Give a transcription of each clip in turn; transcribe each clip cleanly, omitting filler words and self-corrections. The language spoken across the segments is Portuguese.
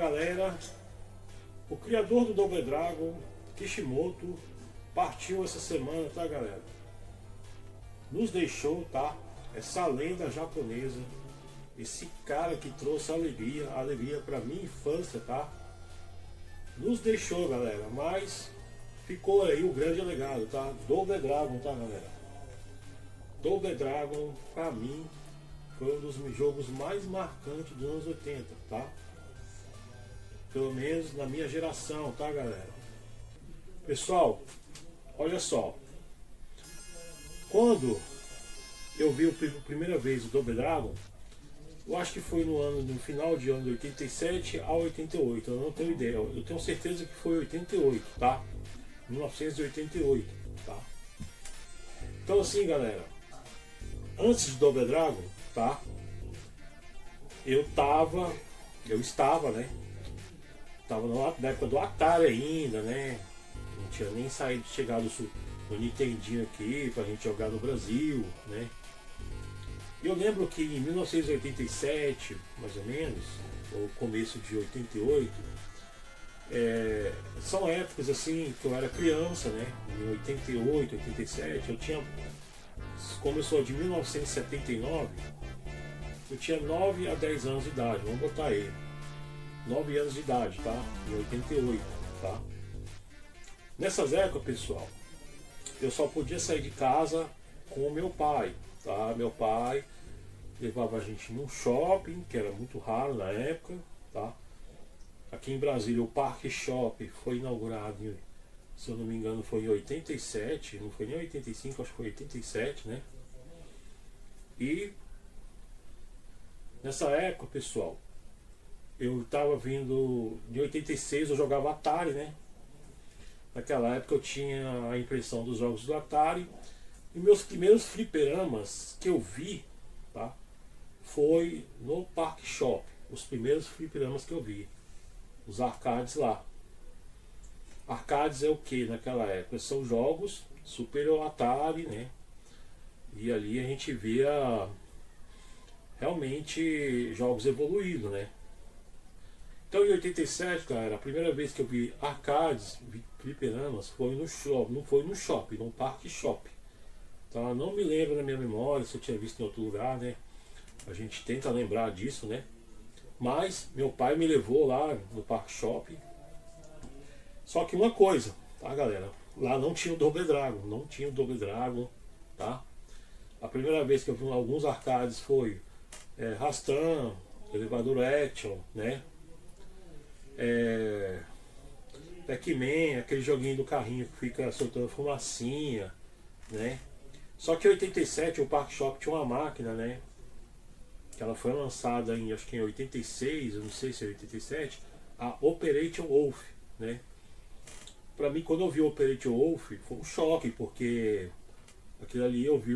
galera, o criador do Double Dragon, Kishimoto, partiu essa semana, tá galera? Nos deixou, tá? Essa lenda japonesa, esse cara que trouxe alegria pra minha infância, tá? Nos deixou, galera, mas ficou aí o grande legado, tá? Double Dragon, tá galera? Double Dragon, pra mim, foi um dos jogos mais marcantes dos anos 80, tá? Pelo menos na minha geração, tá galera? Pessoal, olha só. Quando eu vi a primeira vez o Double Dragon, eu acho que foi no final de ano de 87 a 88, eu não tenho ideia. Eu tenho certeza que foi 88, tá? 1988, tá? Então assim, galera, antes de Double Dragon, tá? Eu estava, né? Tava na época do Atari ainda, né? Não tinha nem chegado no Nintendinho aqui pra gente jogar no Brasil, né? E eu lembro que em 1987, mais ou menos, ou começo de 88, são épocas assim que eu era criança, né? Em 88, 87, eu tinha. Como eu sou de 1979, eu tinha 9 a 10 anos de idade, vamos botar aí. 9 anos de idade, tá? Em 88, tá? Nessas épocas, pessoal, eu só podia sair de casa com o meu pai, tá? Meu pai levava a gente num shopping, que era muito raro na época, tá? Aqui em Brasília, o Parque Shopping foi inaugurado, se eu não me engano, foi em 87, não foi nem 85, acho que foi 87, né? E nessa época, pessoal, eu tava vindo de 86, eu jogava Atari, né? Naquela época eu tinha a impressão dos jogos do Atari. E meus primeiros fliperamas que eu vi, tá? Foi no Park Shop. Os primeiros fliperamas que eu vi. Os arcades lá. Arcades é o que naquela época? São jogos Super Atari, né? E ali a gente via realmente jogos evoluídos, né? Então em 87, cara, a primeira vez que eu vi arcades, vi fliperamas, foi no shopping, não foi no shopping, no Parque Shopping. Então não me lembro na minha memória se eu tinha visto em outro lugar, né? A gente tenta lembrar disso, né? Mas meu pai me levou lá no Parque Shopping. Só que uma coisa, tá galera? Lá não tinha o Double Dragon, não tinha o Double Dragon, tá? A primeira vez que eu vi alguns arcades foi Rastan, Elevador Action, né? Pac-Man, aquele joguinho do carrinho que fica soltando fumacinha, né? Só que em 87 o Park Shop tinha uma máquina, né? Que ela foi lançada em, acho que em 86, eu não sei se é 87, a Operation Wolf, né? Pra mim, quando eu vi o Operation Wolf, foi um choque, porque aquilo ali eu vi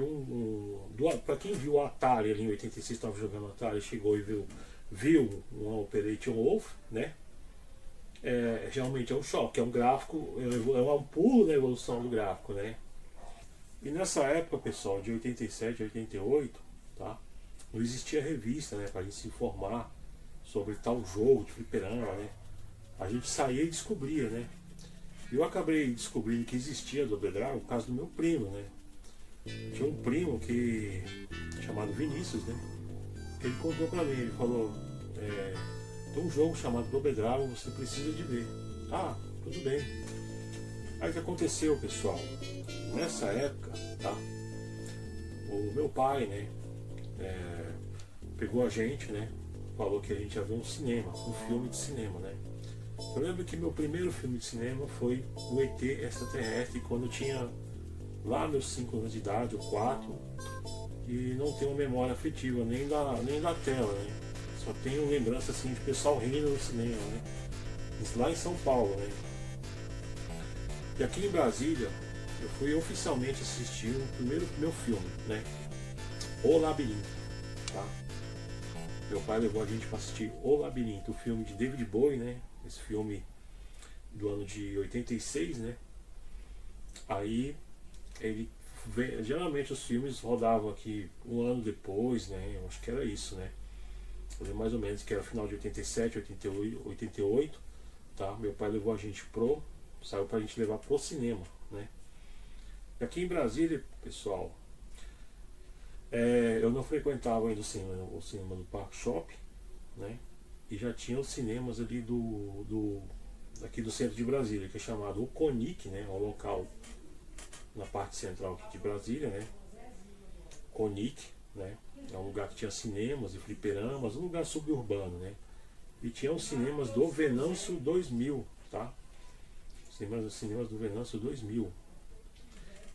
pra quem viu o Atari ali em 86, estava jogando Atari, chegou e viu uma Operation Wolf, né? Realmente é um choque, é um gráfico, é um pulo na evolução do gráfico, né? E nessa época, pessoal, de 87 a 88, tá? Não existia revista, né, pra gente se informar sobre tal jogo de fliperama, né? A gente saía e descobria, né? E eu acabei descobrindo que existia Double Dragon por causa do meu primo, né? Tinha um primo chamado Vinícius, né? Ele contou pra mim, ele falou, tem um jogo chamado Double Dragon, você precisa de ver. Ah, tudo bem. Aí o que aconteceu, pessoal? Nessa época, tá? O meu pai, né? Pegou a gente, né? Falou que a gente ia ver um filme de cinema, né? Eu lembro que meu primeiro filme de cinema foi o ET Extraterrestre, quando eu tinha lá meus 5 anos de idade, ou 4, e não tenho memória afetiva, nem da tela, né? Só tenho lembrança assim de pessoal rindo no cinema, né? Isso lá em São Paulo, né? E aqui em Brasília, eu fui oficialmente assistir o primeiro meu filme, né? O Labirinto, tá? Meu pai levou a gente para assistir O Labirinto, o filme de David Bowie, né? Esse filme do ano de 86, né? Aí geralmente os filmes rodavam aqui um ano depois, né? Eu acho que era isso, né? Eu lembro mais ou menos que era final de 87, 88, tá? Meu pai levou a gente saiu pra gente levar pro cinema, né? E aqui em Brasília, pessoal, eu não frequentava ainda o cinema do Park Shop, né? E já tinha os cinemas ali aqui do centro de Brasília, que é chamado o Conic, né? É um local na parte central aqui de Brasília, né? Conic, né? É um lugar que tinha cinemas e fliperamas, um lugar suburbano, né? E tinha os cinemas do Venâncio 2000, tá? Cinemas do Venâncio 2000.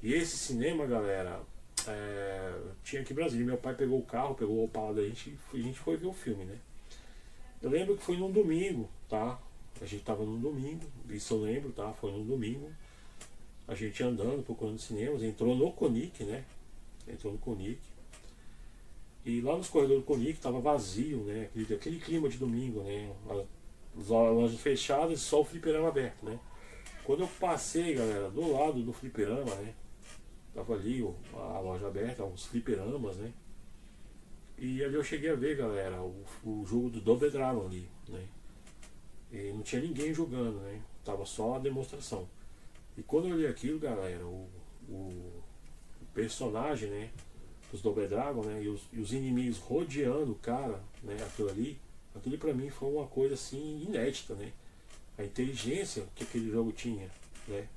E esse cinema, galera, tinha aqui em Brasília. Meu pai pegou o carro, pegou o Opala da gente e a gente foi ver o filme, né? Eu lembro que foi num domingo, tá? A gente tava num domingo, isso eu lembro, tá? Foi num domingo. A gente andando, procurando cinemas, entrou no Conic, né? Entrou no Conic. E lá nos corredores do Conic tava vazio, né? Aquele clima de domingo, né? As lojas fechadas e só o fliperama aberto, né? Quando eu passei, galera, do lado do fliperama, né? Tava ali a loja aberta, os fliperamas, né? E ali eu cheguei a ver, galera, o jogo do Double Dragon ali, né? E não tinha ninguém jogando, né? Tava só a demonstração. E quando eu olhei aquilo, galera, o personagem, né? Os Double Dragon, né? E os inimigos rodeando o cara, né? Aquilo pra mim foi uma coisa assim inédita, né? A inteligência que aquele jogo tinha, né?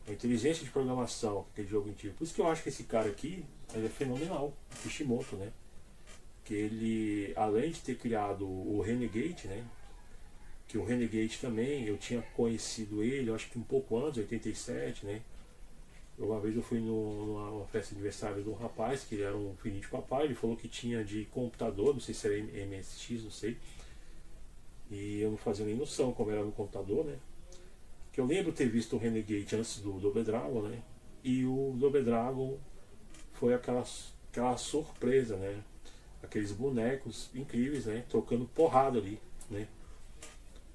A inteligência de programação que aquele jogo tinha. Por isso que eu acho que esse cara aqui ele é fenomenal, o Kishimoto, né? Que ele, além de ter criado o Renegade, né? Que o Renegade também, eu tinha conhecido ele, eu acho que um pouco antes, 87, né? Uma vez eu fui numa festa de aniversário de um rapaz, que ele era um filhinho de papai, ele falou que tinha de computador, não sei se era MSX, não sei. E eu não fazia nem noção como era no computador, né? Que eu lembro ter visto o Renegade antes do Double Dragon, né? E o Double Dragon foi aquela surpresa, né? Aqueles bonecos incríveis, né? Trocando porrada ali, né?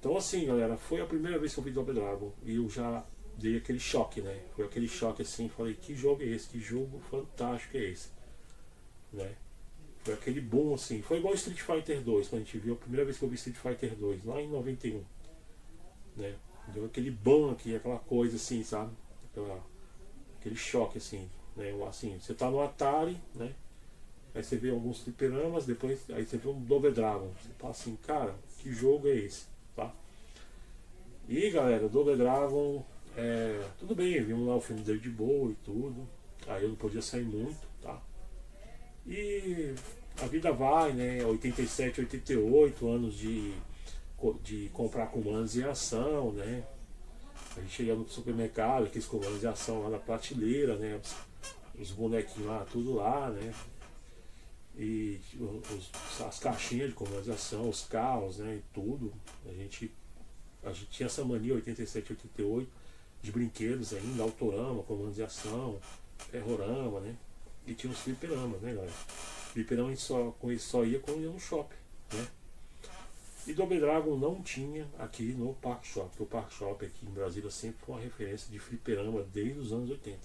Então assim, galera, foi a primeira vez que eu vi Double Dragon e eu já dei aquele choque, né? Foi aquele choque assim, falei, que jogo é esse? Que jogo fantástico é esse? Né? Foi aquele boom assim, foi igual Street Fighter 2, quando a gente viu a primeira vez que eu vi Street Fighter 2, lá em 91, né? Deu aquele boom aqui, aquela coisa assim, sabe? Aquele choque assim, né? Assim, você tá no Atari, né? Aí você vê alguns fliperamas, depois aí você vê um Double Dragon, você fala assim, cara, que jogo é esse? Tá? E galera, Double Dragon, tudo bem, vimos lá o filme dele de boa e tudo, aí eu não podia sair muito, tá? E a vida vai, né? 87, 88 anos de comprar comandos em ação, né? A gente chega no supermercado, aqueles comandos de ação lá na prateleira, né? Os bonequinhos lá, tudo lá, né? E as caixinhas de comandos de ação, os carros, né? E tudo. A gente tinha essa mania 87, 88 de brinquedos ainda, Autorama, comandos de ação, Terrorama, né? E tinha os fliperamas, né, galera? Fliperama a gente só ia quando ia no shopping, né? E Double Dragon não tinha aqui no Park Shop, porque o Park Shop aqui em Brasília sempre foi uma referência de fliperama desde os anos 80,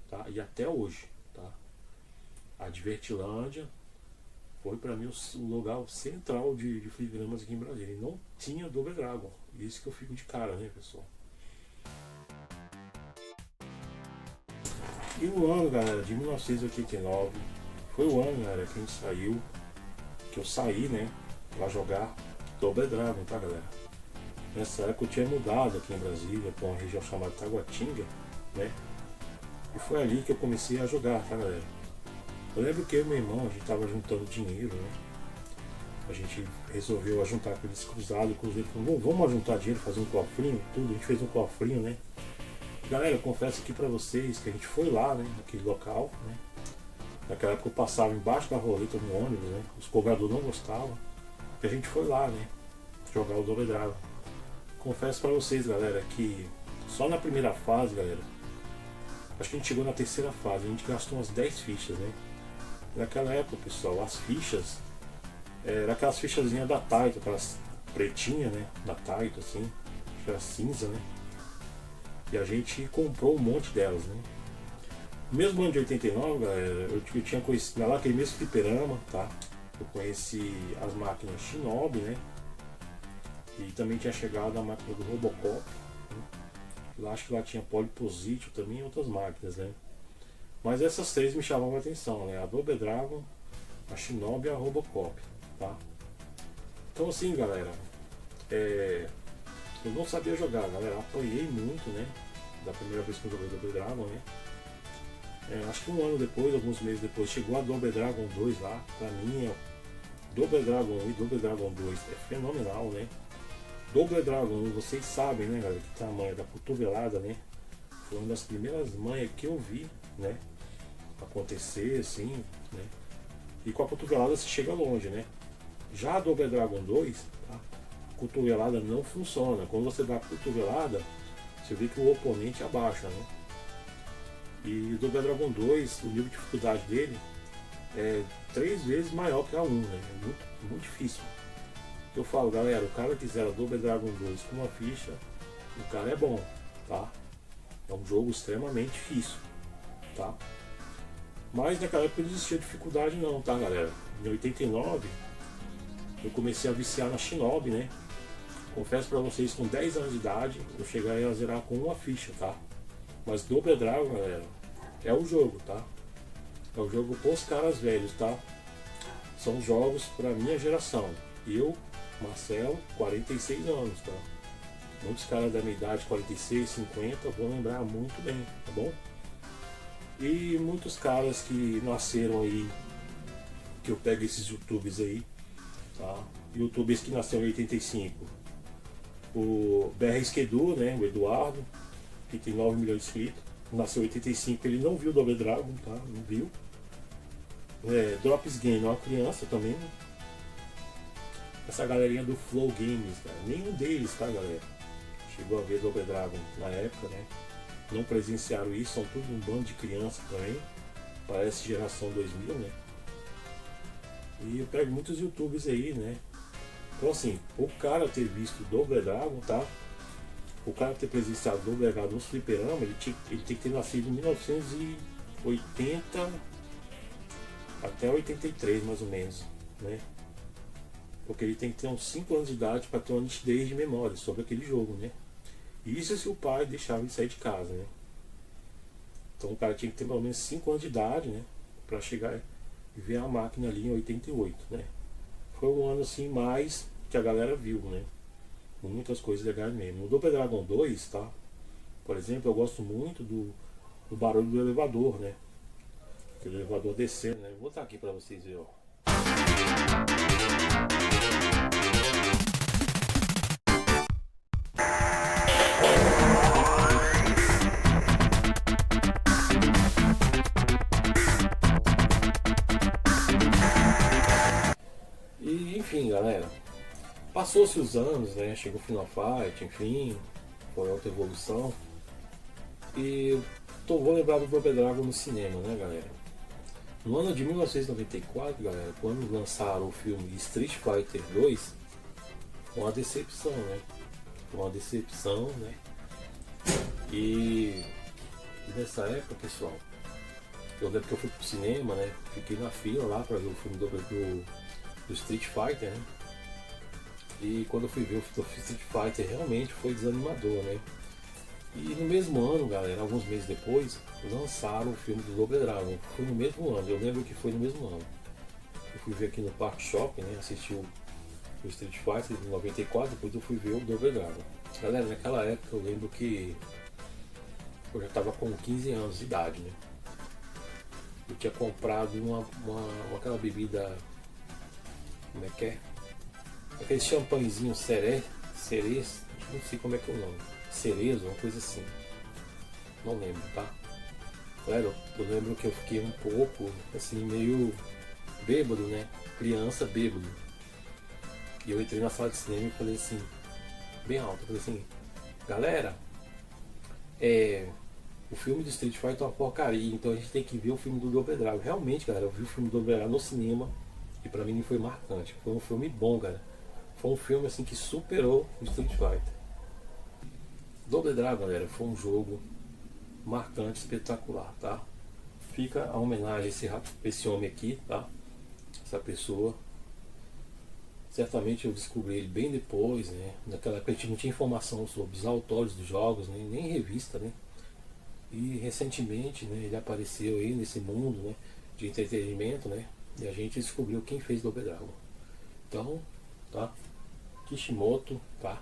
tá? E até hoje, tá? A Divertilândia foi para mim o lugar central de fliperamas aqui em Brasília. E não tinha Double Dragon. Isso que eu fico de cara, né, pessoal? E o ano, galera, de 1989 foi o ano, galera, que a gente saiu, que eu saí, né, pra jogar Double Dragon, tá, galera? Nessa época eu tinha mudado aqui em Brasília para uma região chamada Taguatinga, né? E foi ali que eu comecei a jogar, tá, galera? Eu lembro que eu e meu irmão, a gente tava juntando dinheiro, né? A gente resolveu juntar aqueles cruzados, inclusive, vamos juntar dinheiro, fazer um cofrinho, tudo. A gente fez um cofrinho, né? Galera, eu confesso aqui pra vocês que a gente foi lá, né? Naquele local, né? Naquela época eu passava embaixo da roleta no ônibus, né? Os cobradores não gostavam. E a gente foi lá, né? Jogar o Double Dragon. Confesso pra vocês, galera, que só na primeira fase, galera, acho que a gente chegou na terceira fase, a gente gastou umas 10 fichas, né? Naquela época, pessoal, as fichas eram aquelas fichazinhas da Taito, aquelas pretinhas, né? Da Taito, assim, que era cinza, né? E a gente comprou um monte delas, né? No mesmo ano de 89, galera, eu tinha conhecido lá aquele mesmo fliperama, tá? eu conheci as máquinas Shinobi, né? E também tinha chegado a máquina do Robocop, né? Eu acho que lá tinha Polyposition também e outras máquinas, né? Mas essas três me chamavam a atenção, né? A Double Dragon, a Shinobi e a Robocop, tá? Então assim, galera, eu não sabia jogar, galera, apanhei muito, né? Da primeira vez que eu joguei Double Dragon, né? Acho que um ano depois, alguns meses depois, chegou a Double Dragon 2 lá. Pra mim, Double Dragon 1 e Double Dragon 2 é fenomenal, né? Double Dragon 1, vocês sabem, né, galera, que tamanho da cotovelada, né? Foi uma das primeiras manhas que eu vi, né? Acontecer, assim, né? E com a cotovelada se chega longe, né? Já a Double Dragon 2, tá? A cotovelada não funciona. Quando você dá a cotovelada, você vê que o oponente abaixa, né? E o Double Dragon 2, o nível de dificuldade dele é 3 vezes maior que a 1, né? É muito, muito difícil. Eu falo, galera, o cara que zera Double Dragon 2 com uma ficha, o cara é bom, tá? É um jogo extremamente difícil, tá? Mas naquela época não existia dificuldade não, tá, galera? Em 89, eu comecei a viciar na Shinobi, né? Confesso pra vocês, com 10 anos de idade, eu cheguei a zerar com uma ficha, tá? Mas Double Dragon, galera, é o jogo, tá? É o jogo pros caras velhos, tá? São jogos pra minha geração. Eu, Marcelo, 46 anos, tá? Muitos caras da minha idade, 46, 50, vão lembrar muito bem, tá bom? E muitos caras que nasceram aí, que eu pego esses youtubers aí, tá? Youtubers que nasceram em 85. O BR Esquedu, né? O Eduardo, que tem 9 milhões de inscritos, nasceu em 85, ele não viu Double Dragon, tá? Não viu. Drops Game é uma criança também. Essa galerinha do Flow Games, cara, nenhum deles, tá, galera? Chegou a ver Double Dragon na época, né? Não presenciaram isso, são tudo um bando de criança também. Parece geração 2000, né? E eu pego muitos youtubers aí, né? Então assim, o cara ter visto Double Dragon, tá? O cara ter presenciado Double Dragon no fliperama, ele tem que ter nascido em 1980 até 83 mais ou menos, né? Porque ele tem que ter uns 5 anos de idade para ter uma nitidez de memória sobre aquele jogo, né? Isso se o pai deixava ele sair de casa, né? Então o cara tinha que ter pelo menos 5 anos de idade, né? Para chegar e ver a máquina ali em 88, né? Foi um ano assim mais que a galera viu, né? Muitas coisas legais mesmo. No Double Dragon 2, tá? Por exemplo, eu gosto muito do barulho do elevador, né? Aquele elevador descendo, né? Vou botar aqui para vocês verem, ó. E enfim, galera, passou-se os anos, né? Chegou o Final Fight, enfim, foi outra evolução. E vou lembrar do Double Dragon no cinema, né, galera? No ano de 1994, galera, quando lançaram o filme Street Fighter 2, foi uma decepção, né? Foi uma decepção, né? E nessa época, pessoal, eu lembro que eu fui pro cinema, né? Fiquei na fila lá para ver o filme do Street Fighter, né? E quando eu fui ver o Street Fighter, realmente foi desanimador, né? E no mesmo ano, galera, alguns meses depois, lançaram o filme do Double Dragon. Foi no mesmo ano, eu lembro que foi no mesmo ano. Eu fui ver aqui no Park Shopping, né? Assisti o Street Fighter em 94, depois eu fui ver o Double Dragon. Galera, naquela época eu lembro que eu já estava com 15 anos de idade, né? Eu tinha comprado aquela bebida, como é que é? Aquele champanhezinho cerezo, não sei como é que é o nome. Cerezo, uma coisa assim. Não lembro, tá? Galera, eu lembro que eu fiquei um pouco, assim, meio bêbado, né? Criança bêbado. E eu entrei na sala de cinema e falei assim, bem alto, eu falei assim, galera, o filme do Street Fighter é uma porcaria, então a gente tem que ver o filme do Double Dragon. Realmente, galera, eu vi o filme do Double Dragon no cinema e pra mim foi marcante. Foi um filme bom, cara. Foi um filme assim que superou o Street Fighter. Double Dragon, galera, foi um jogo marcante, espetacular, tá? Fica a homenagem a esse homem aqui, tá? essa pessoa. Certamente eu descobri ele bem depois, né? Naquela época a gente não tinha informação sobre os autores dos jogos, né? Nem revista, né? E recentemente, né, ele apareceu aí nesse mundo, né, de entretenimento, né? E a gente descobriu quem fez Double Dragon. Então, tá? Kishimoto, tá?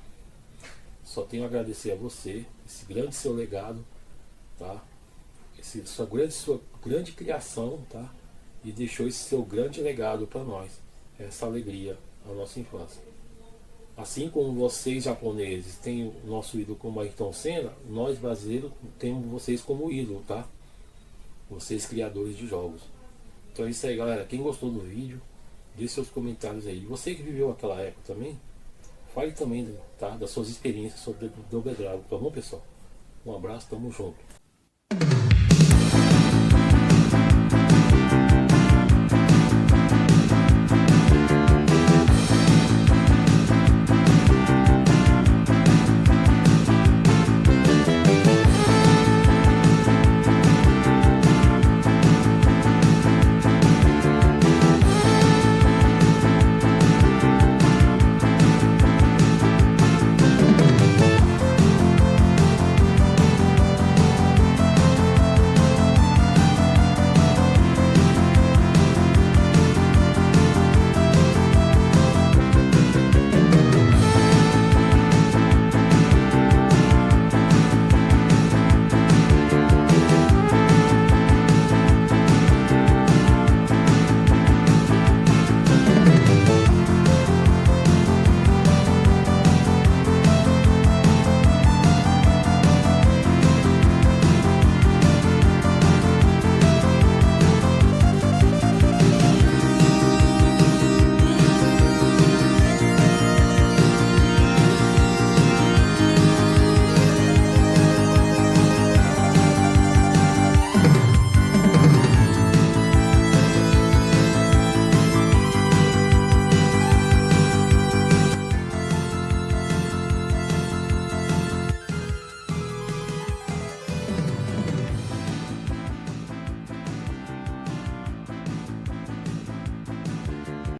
Só tenho a agradecer a você, esse grande seu legado, tá? Sua grande criação, tá? E deixou esse seu grande legado para nós, essa alegria na nossa infância. Assim como vocês japoneses têm o nosso ídolo como Ayrton Senna, nós brasileiros temos vocês como ídolo, tá? Vocês criadores de jogos. Então é isso aí, galera. Quem gostou do vídeo, deixe seus comentários aí. Você que viveu aquela época também, fale também, tá? Das suas experiências sobre Double Dragon, tá bom, pessoal? Um abraço, tamo junto.